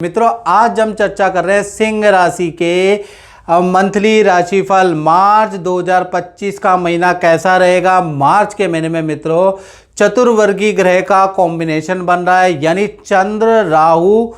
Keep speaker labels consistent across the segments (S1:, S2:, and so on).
S1: मित्रों, आज हम चर्चा कर रहे हैं सिंह राशि के मंथली राशिफल। मार्च 2025 का महीना कैसा रहेगा। मार्च के महीने में मित्रों चतुर्वर्गीय ग्रह का कॉम्बिनेशन बन रहा है, यानी चंद्र, राहु,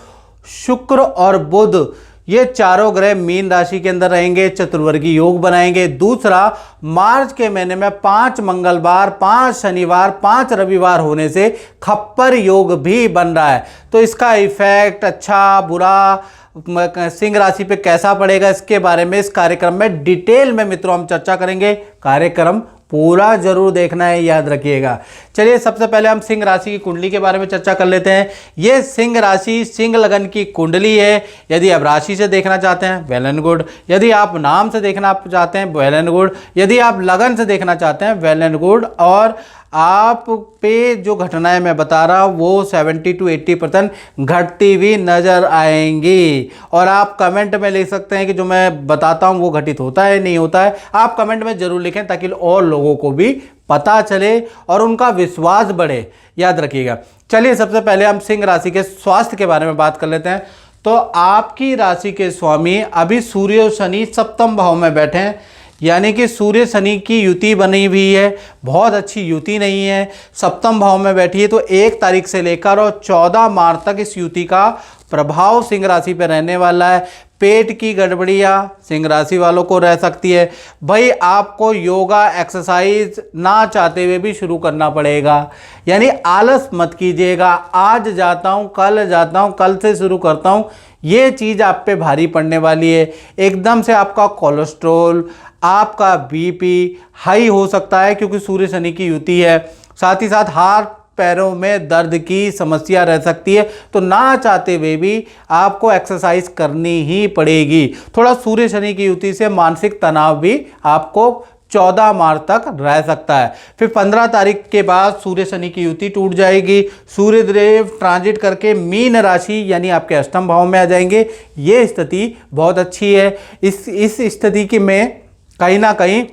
S1: शुक्र और बुध, ये चारों ग्रह मीन राशि के अंदर रहेंगे, चतुर्वर्गीय योग बनाएंगे। दूसरा, मार्च के महीने में 5 मंगलवार, 5 शनिवार, 5 रविवार होने से खप्पर योग भी बन रहा है। तो इसका इफेक्ट अच्छा बुरा सिंह राशि पे कैसा पड़ेगा, इसके बारे में इस कार्यक्रम में डिटेल में मित्रों हम चर्चा करेंगे। कार्यक्रम पूरा जरूर देखना है, याद रखिएगा। चलिए, सबसे पहले हम सिंह राशि की कुंडली के बारे में चर्चा कर लेते हैं। ये सिंह राशि सिंह लगन की कुंडली है। यदि आप राशि से देखना चाहते हैं, वेल एंड गुड। यदि आप नाम से देखना चाहते हैं, वेल एंड गुड। यदि आप लगन से देखना चाहते हैं, वेल एंड गुड। और आप पे जो घटनाएं मैं बता रहा हूँ वो 70 to 80% घटती हुई नजर आएंगी। और आप कमेंट में लिख सकते हैं कि जो मैं बताता हूँ वो घटित होता है नहीं होता है। आप कमेंट में जरूर लिखें ताकि और लोगों को भी पता चले और उनका विश्वास बढ़े, याद रखिएगा। चलिए, सबसे पहले हम सिंह राशि के स्वास्थ्य के बारे में बात कर लेते हैं। तो आपकी राशि के स्वामी अभी सूर्य और शनि सप्तम भाव में बैठे हैं, यानी कि सूर्य शनि की युति बनी हुई है। बहुत अच्छी युति नहीं है, सप्तम भाव में बैठी है। तो 1 तारीख से लेकर और 14 मार्च तक इस युति का प्रभाव सिंह राशि पर रहने वाला है। पेट की गड़बड़ियाँ सिंह राशि वालों को रह सकती है। भाई, आपको योगा एक्सरसाइज ना चाहते हुए भी शुरू करना पड़ेगा, यानी आलस मत कीजिएगा। आज जाता हूँ, कल जाता हूँ, कल से शुरू करता हूँ, ये चीज़ आप पे भारी पड़ने वाली है। एकदम से आपका कोलेस्ट्रॉल, आपका बीपी हाई हो सकता है, क्योंकि सूर्य शनि की युति है। साथ ही साथ हाथ पैरों में दर्द की समस्या रह सकती है। तो ना चाहते हुए भी आपको एक्सरसाइज करनी ही पड़ेगी। थोड़ा सूर्य शनि की युति से मानसिक तनाव भी आपको 14 मार्च तक रह सकता है। फिर 15 तारीख के बाद सूर्य शनि की युति टूट जाएगी। सूर्य देव ट्रांजिट करके मीन राशि यानी आपके अष्टम भाव में आ जाएंगे। ये स्थिति बहुत अच्छी है। इस स्थिति की में कहीं ना कहीं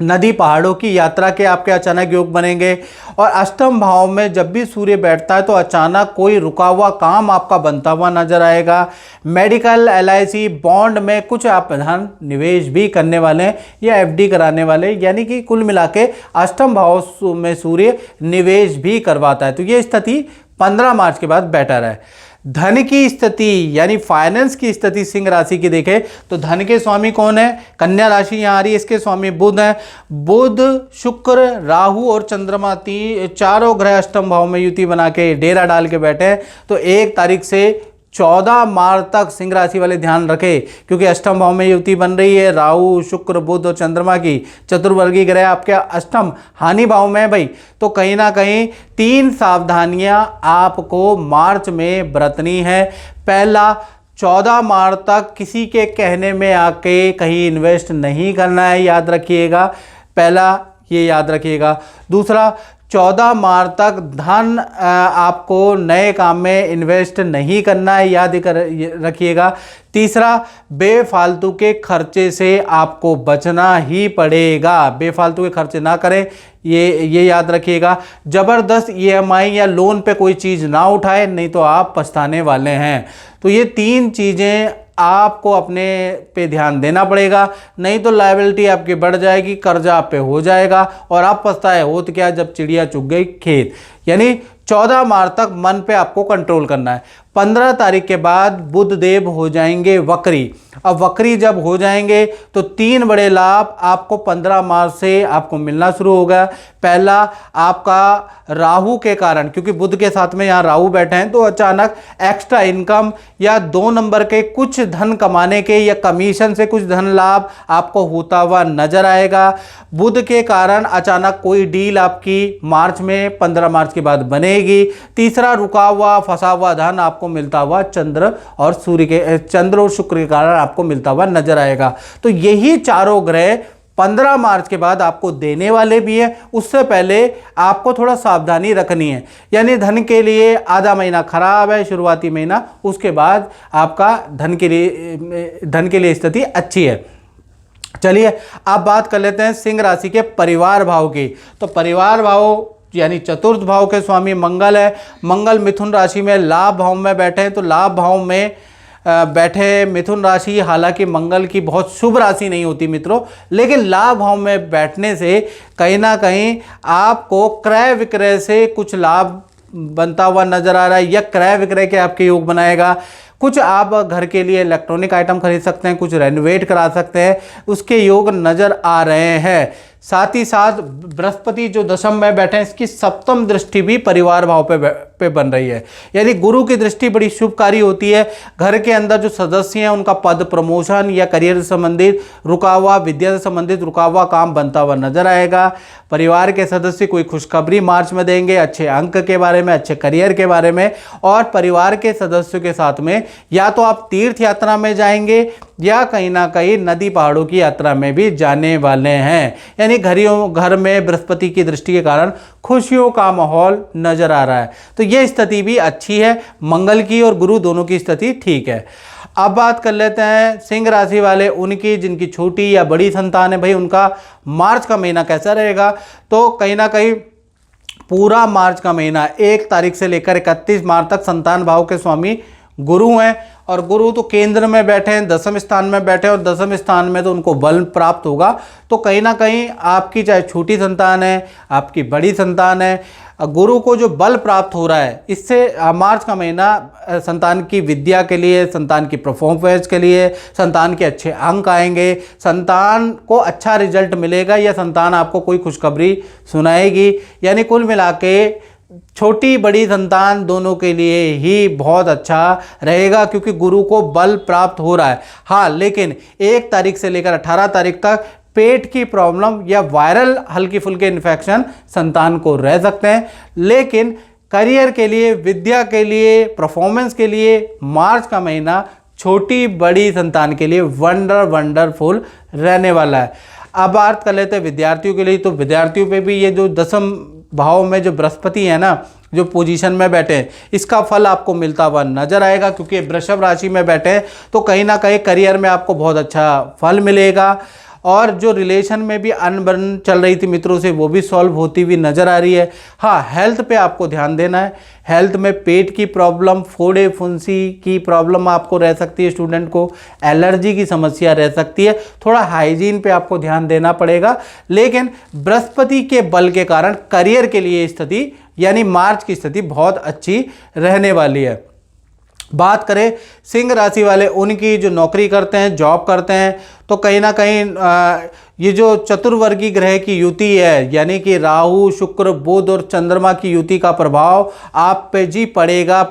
S1: नदी पहाड़ों की यात्रा के आपके अचानक योग बनेंगे। और अष्टम भाव में जब भी सूर्य बैठता है तो अचानक कोई रुका हुआ काम आपका बनता हुआ नजर आएगा। मेडिकल, LIC, बॉन्ड में कुछ आप धन निवेश भी करने वाले हैं या FD कराने वाले, यानी कि कुल मिला के अष्टम भाव में सूर्य निवेश भी करवाता है। तो ये स्थिति 15 मार्च के बाद बेटर है। धन की स्थिति यानी फाइनेंस की स्थिति सिंह राशि की देखें तो धन के स्वामी कौन है, कन्या राशि यहाँ आ रही है, इसके स्वामी बुध हैं। बुध, शुक्र, राहु और चंद्रमा चारों ग्रह अष्टम भाव में युति बना के डेरा डाल के बैठे हैं। तो 1 तारीख से 14 मार्च तक सिंह राशि वाले ध्यान रखें, क्योंकि अष्टम भाव में युति बन रही है। राहु, शुक्र, बुध और चंद्रमा की चतुर्वर्गीय ग्रह आपके अष्टम हानि भाव में है भाई। तो कहीं ना कहीं 3 सावधानियां आपको मार्च में बरतनी है। पहला, 14 मार्च तक किसी के कहने में आके कहीं इन्वेस्ट नहीं करना है, याद रखिएगा। पहला ये याद रखिएगा। दूसरा, 14 मार्च तक धन आपको नए काम में इन्वेस्ट नहीं करना है, याद रखिएगा। तीसरा, बेफालतू के खर्चे से आपको बचना ही पड़ेगा। बेफालतू के खर्चे ना करें, ये याद रखिएगा। ज़बरदस्त EMI या लोन पे कोई चीज़ ना उठाए, नहीं तो आप पछताने वाले हैं। तो ये 3 चीज़ें आपको अपने पे ध्यान देना पड़ेगा, नहीं तो लायबिलिटी आपकी बढ़ जाएगी, कर्जा आप पे हो जाएगा और आप पछताए हो तो क्या, जब चिड़िया चुग गई खेत। यानी 14 मार्च तक मन पे आपको कंट्रोल करना है। 15 तारीख के बाद बुध देव हो जाएंगे वक्री। अब वक्री जब हो जाएंगे तो 3 बड़े लाभ आपको 15 मार्च से आपको मिलना शुरू होगा। पहला, आपका राहु के कारण, क्योंकि बुध के साथ में यहाँ राहु बैठे हैं, तो अचानक एक्स्ट्रा इनकम या 2 नंबर के कुछ धन कमाने के या कमीशन से कुछ धन लाभ आपको होता हुआ नजर आएगा। बुध के कारण अचानक कोई डील आपकी मार्च में 15 मार्च के बाद बनेगी। तीसरा, रुका हुआ फंसा हुआ धन आपको मिलता हुआ चंद्र और शुक्र के कारण आपको मिलता हुआ नजर आएगा। तो यही चारों ग्रह 15 मार्च के बाद आपको देने वाले भी हैं। उससे पहले आपको थोड़ा सावधानी रखनी है, यानी धन के लिए आधा महीना खराब है, शुरुआती महीना, उसके बाद आपका धन के लिए स्थिति अच्छी है। चलिए, अब बात कर लेते हैं सिंह राशि के परिवार भाव की। तो परिवार भाव यानी चतुर्थ भाव के स्वामी मंगल है। मंगल मिथुन राशि में लाभ भाव में बैठे हैं, तो लाभ भाव में बैठे मिथुन राशि हालांकि मंगल की बहुत शुभ राशि नहीं होती मित्रों, लेकिन लाभ भाव में बैठने से कहीं ना कहीं आपको क्रय विक्रय से कुछ लाभ बनता हुआ नजर आ रहा है, या क्रय विक्रय के आपके योग बनाएगा। कुछ आप घर के लिए इलेक्ट्रॉनिक आइटम खरीद सकते हैं, कुछ रेनोवेट करा सकते हैं, उसके योग नजर आ रहे हैं। साथ ही साथ बृहस्पति जो दशम में बैठे हैं, इसकी सप्तम दृष्टि भी परिवार भाव पे बन रही है, यानी गुरु की दृष्टि बड़ी शुभकारी होती है। घर के अंदर जो सदस्य हैं उनका पद प्रमोशन या करियर से संबंधित रुका हुआ, विद्या से संबंधित रुका हुआ काम बनता हुआ नजर आएगा। परिवार के सदस्य कोई खुशखबरी मार्च में देंगे, अच्छे अंक के बारे में, अच्छे करियर के बारे में। और परिवार के सदस्यों के साथ में या तो आप तीर्थ यात्रा में जाएंगे या कहीं ना कहीं नदी पहाड़ों की यात्रा में भी जाने वाले हैं, यानी घर में बृहस्पति की दृष्टि के कारण खुशियों का माहौल नजर आ रहा है। तो यह स्थिति भी अच्छी है, मंगल की और गुरु दोनों की स्थिति ठीक है। अब बात कर लेते हैं सिंह राशि वाले, उनकी जिनकी छोटी या बड़ी संतान है, भाई उनका मार्च का महीना कैसा रहेगा। तो कहीं ना कहीं पूरा मार्च का महीना 1 तारीख से लेकर 31 मार्च तक संतान भाव के स्वामी गुरु हैं, और गुरु तो केंद्र में बैठे हैं, दसम स्थान में बैठे हैं, और दसम स्थान में तो उनको बल प्राप्त होगा। तो कहीं ना कहीं आपकी चाहे छोटी संतान है, आपकी बड़ी संतान है, गुरु को जो बल प्राप्त हो रहा है, इससे मार्च का महीना संतान की विद्या के लिए, संतान की परफॉर्मेंस के लिए, संतान के अच्छे अंक आएंगे, संतान को अच्छा रिजल्ट मिलेगा, या संतान आपको कोई खुशखबरी सुनाएगी। यानी कुल मिला के छोटी बड़ी संतान दोनों के लिए ही बहुत अच्छा रहेगा, क्योंकि गुरु को बल प्राप्त हो रहा है। हाँ, लेकिन 1 तारीख से लेकर 18 तारीख तक पेट की प्रॉब्लम या वायरल हल्की फुल्के इन्फेक्शन संतान को रह सकते हैं। लेकिन करियर के लिए, विद्या के लिए, परफॉर्मेंस के लिए मार्च का महीना छोटी बड़ी संतान के लिए वंडरफुल रहने वाला है। अब बात कर लेते हैं विद्यार्थियों के लिए। तो विद्यार्थियों पे भी ये जो दसम भाव में जो बृहस्पति है ना, जो पोजीशन में बैठे हैं, इसका फल आपको मिलता हुआ नजर आएगा, क्योंकि वृषभ राशि में बैठे हैं। तो कहीं ना कहीं करियर में आपको बहुत अच्छा फल मिलेगा, और जो रिलेशन में भी अनबन चल रही थी मित्रों से, वो भी सॉल्व होती हुई नजर आ रही है। हाँ, हेल्थ पे आपको ध्यान देना है। हेल्थ में पेट की प्रॉब्लम, फोड़े फुंसी की प्रॉब्लम आपको रह सकती है, स्टूडेंट को एलर्जी की समस्या रह सकती है, थोड़ा हाइजीन पे आपको ध्यान देना पड़ेगा। लेकिन बृहस्पति के बल के कारण करियर के लिए स्थिति, यानी मार्च की स्थिति बहुत अच्छी रहने वाली है। बात करें सिंह राशि वाले, उनकी जो नौकरी करते हैं, जॉब करते हैं, तो कहीं ना कहीं ये जो चतुर्वर्गीय ग्रह की युति है, यानी कि राहु, शुक्र, बुध और चंद्रमा की युति का प्रभाव आप पे जी पड़ेगा।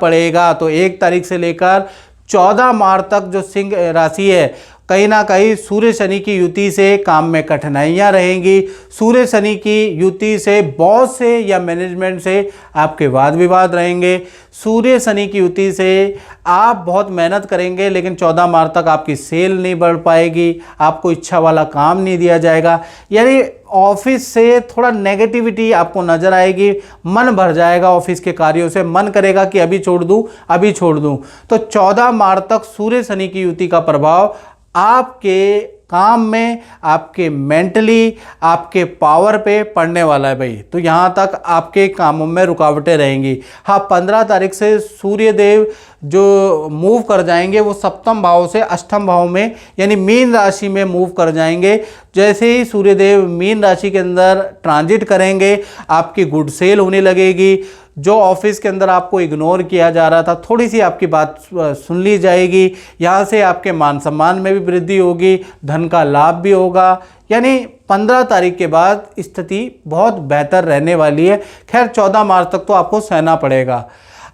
S1: तो 1 तारीख से लेकर 14 मार्च तक जो सिंह राशि है, कहीं ना कहीं सूर्य शनि की युति से काम में कठिनाइयां रहेंगी। सूर्य शनि की युति से बॉस से या मैनेजमेंट से आपके वाद विवाद रहेंगे। सूर्य शनि की युति से आप बहुत मेहनत करेंगे, लेकिन 14 मार्च तक आपकी सेल नहीं बढ़ पाएगी, आपको इच्छा वाला काम नहीं दिया जाएगा, यानी ऑफिस से थोड़ा नेगेटिविटी आपको नजर आएगी। मन भर जाएगा ऑफिस के कार्यों से, मन करेगा कि अभी छोड़ दूं। तो 14 मार्च तक सूर्य शनि की युति का प्रभाव आपके काम में, आपके मेंटली, आपके पावर पे पड़ने वाला है भाई। तो यहाँ तक आपके कामों में रुकावटें रहेंगी। हाँ, 15 तारीख से सूर्य देव जो मूव कर जाएंगे, वो सप्तम भाव से अष्टम भाव में, यानी मीन राशि में मूव कर जाएंगे। जैसे ही सूर्य देव मीन राशि के अंदर ट्रांजिट करेंगे, आपकी गुड सेल होने लगेगी। जो ऑफिस के अंदर आपको इग्नोर किया जा रहा था, थोड़ी सी आपकी बात सुन ली जाएगी। यहाँ से आपके मान सम्मान में भी वृद्धि होगी, धन का लाभ भी होगा। यानी 15 तारीख के बाद स्थिति बहुत बेहतर रहने वाली है। खैर, 14 मार्च तक तो आपको सहना पड़ेगा।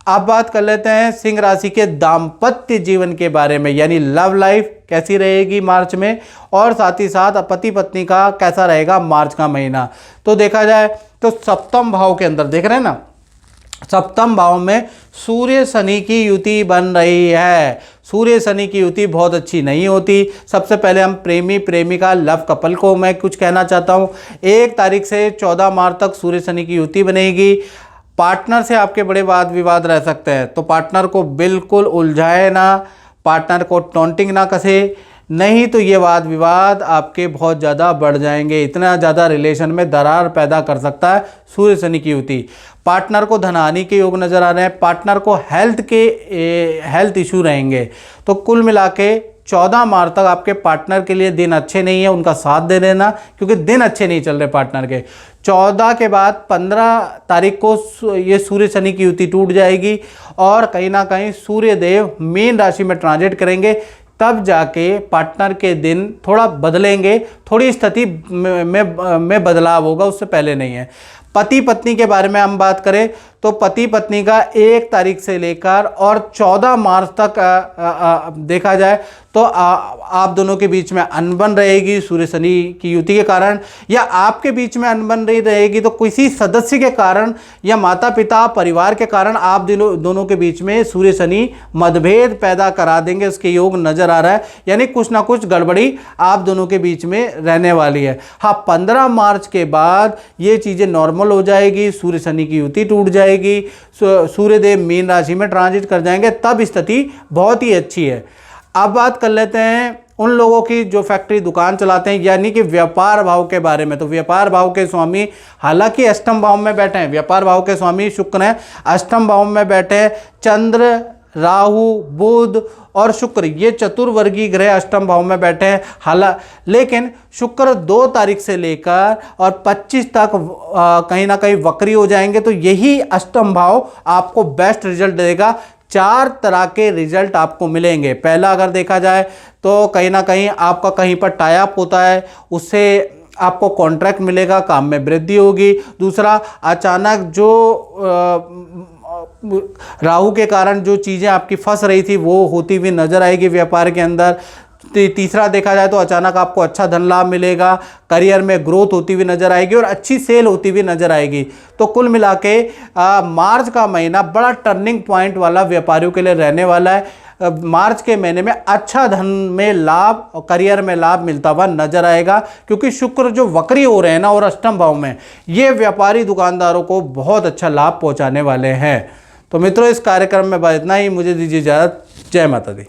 S1: अब बात कर लेते हैं सिंह राशि के दाम्पत्य जीवन के बारे में, यानी लव लाइफ कैसी रहेगी मार्च में, और साथ ही साथ पति पत्नी का कैसा रहेगा मार्च का महीना। तो देखा जाए तो सप्तम भाव के अंदर देख रहे हैं ना, सप्तम भाव में सूर्य शनि की युति बन रही है। सूर्य शनि की युति बहुत अच्छी नहीं होती। सबसे पहले हम प्रेमी प्रेमिका लव कपल को मैं कुछ कहना चाहता हूँ। 1 तारीख से 14 मार्च तक सूर्य शनि की युति बनेगी। पार्टनर से आपके बड़े वाद विवाद रह सकते हैं, तो पार्टनर को बिल्कुल उलझाए ना, पार्टनर को टॉन्टिंग ना कसे, नहीं तो ये वाद विवाद आपके बहुत ज़्यादा बढ़ जाएंगे। इतना ज़्यादा रिलेशन में दरार पैदा कर सकता है सूर्य शनि की युति। पार्टनर को धनहानि के योग नज़र आ रहे हैं, पार्टनर को हेल्थ इशू रहेंगे। तो कुल मिला के 14 मार्च तक आपके पार्टनर के लिए दिन अच्छे नहीं है, उनका साथ दे देना, क्योंकि दिन अच्छे नहीं चल रहे पार्टनर के। 14 के बाद 15 तारीख को ये सूर्य शनि की युति टूट जाएगी और कहीं ना कहीं सूर्य देव मीन राशि में ट्रांजिट करेंगे, तब जाके पार्टनर के दिन थोड़ा बदलेंगे, थोड़ी स्थिति में बदलाव होगा, उससे पहले नहीं है। पति पत्नी के बारे में हम बात करें तो पति पत्नी का 1 तारीख से लेकर और 14 मार्च तक देखा जाए तो आप दोनों के बीच में अनबन रहेगी सूर्य शनि की युति के कारण, या आपके बीच में अनबन नहीं रहेगी तो किसी सदस्य के कारण या माता पिता परिवार के कारण आप दोनों के बीच में सूर्य शनि मतभेद पैदा करा देंगे, उसके योग नजर आ रहा है। यानी कुछ ना कुछ गड़बड़ी आप दोनों के बीच में रहने वाली है। हाँ, 15 मार्च के बाद ये चीज़ें नॉर्मल हो जाएगी, सूर्य शनि की युति टूट जाएगी, सूर्यदेव मीन राशि में ट्रांजिट कर जाएंगे, तब स्थिति बहुत ही अच्छी है। अब बात कर लेते हैं उन लोगों की जो फैक्ट्री दुकान चलाते हैं, यानी कि व्यापार भाव के बारे में। तो व्यापार भाव के स्वामी हालांकि अष्टम भाव में बैठे हैं, व्यापार भाव के स्वामी शुक्र हैं, अष्टम भाव में बैठे हैं। चंद्र, राहु, बुध और शुक्र, ये चतुर्वर्गीय ग्रह अष्टम भाव में बैठे हैं। लेकिन शुक्र 2 तारीख से लेकर और 25 तक कहीं ना कहीं वक्री हो जाएंगे, तो यही अष्टम भाव आपको बेस्ट रिजल्ट देगा। 4 तरह के रिजल्ट आपको मिलेंगे। पहला अगर देखा जाए तो कहीं ना कहीं आपका कहीं पर टाई अप होता है, उससे आपको कॉन्ट्रैक्ट मिलेगा, काम में वृद्धि होगी। दूसरा, अचानक जो राहु के कारण जो चीज़ें आपकी फंस रही थी वो होती हुई नजर आएगी व्यापार के अंदर। तीसरा देखा जाए तो अचानक आपको अच्छा धन लाभ मिलेगा, करियर में ग्रोथ होती हुई नजर आएगी और अच्छी सेल होती हुई नजर आएगी। तो कुल मिला के मार्च का महीना बड़ा टर्निंग पॉइंट वाला व्यापारियों के लिए रहने वाला है। मार्च के महीने में अच्छा धन में लाभ और करियर में लाभ मिलता हुआ नजर आएगा, क्योंकि शुक्र जो वक्री हो रहे हैं ना और अष्टम भाव में, ये व्यापारी दुकानदारों को बहुत अच्छा लाभ पहुंचाने वाले हैं। तो मित्रों, इस कार्यक्रम में बस इतना ही। मुझे दीजिए इजाजत। जय माता दी।